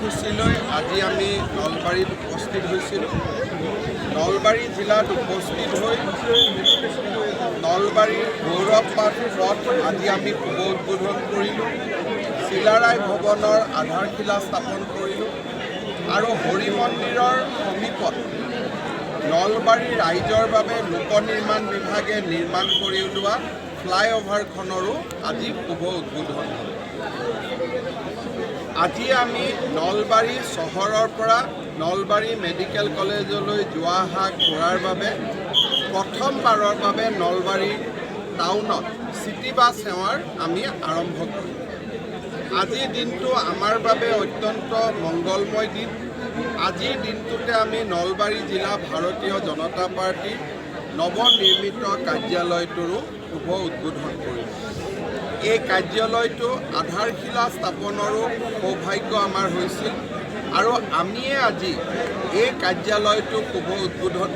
কাৰ্যসূচীলৈ আজি আমি নলবাৰীত উপস্থিত হৈছিলোঁ। নলবাৰী জিলাত উপস্থিত হৈ নলবাৰীৰ গৌৰৱ পাৰ্থত আজি আমি শুভ উদ্বোধন কৰিলোঁ। চিলাৰায় ভৱনৰ আধাৰশিলা স্থাপন কৰিলোঁ আৰু হৰি মন্দিৰৰ সমীপত নলবাৰী ৰাইজৰ বাবে লোক নিৰ্মাণ বিভাগে নিৰ্মাণ কৰি উলিওৱা ফ্লাইঅভাৰখনৰো আজি শুভ উদ্বোধন হ'ল। আজি আমি নলবাৰী চহৰৰ পৰা নলবাৰী মেডিকেল কলেজলৈ যোৱা অহা কৰাৰ বাবে প্ৰথমবাৰৰ বাবে নলবাৰী টাউনত চিটি বাছ সেৱাৰ আমি আৰম্ভ কৰিম। আজিৰ দিনটো আমাৰ বাবে অত্যন্ত মংগলময় দিন। আজিৰ দিনটোতে আমি নলবাৰী জিলা ভাৰতীয় জনতা পাৰ্টীৰ নৱনিৰ্মিত কাৰ্যালয়টোৰো শুভ উদ্বোধন কৰিম। এই কাৰ্যালয়টো আধাৰশিলা স্থাপনৰো সৌভাগ্য আমাৰ হৈছিল আৰু আমিয়ে আজি এই কাৰ্যালয়টো শুভ উদ্বোধন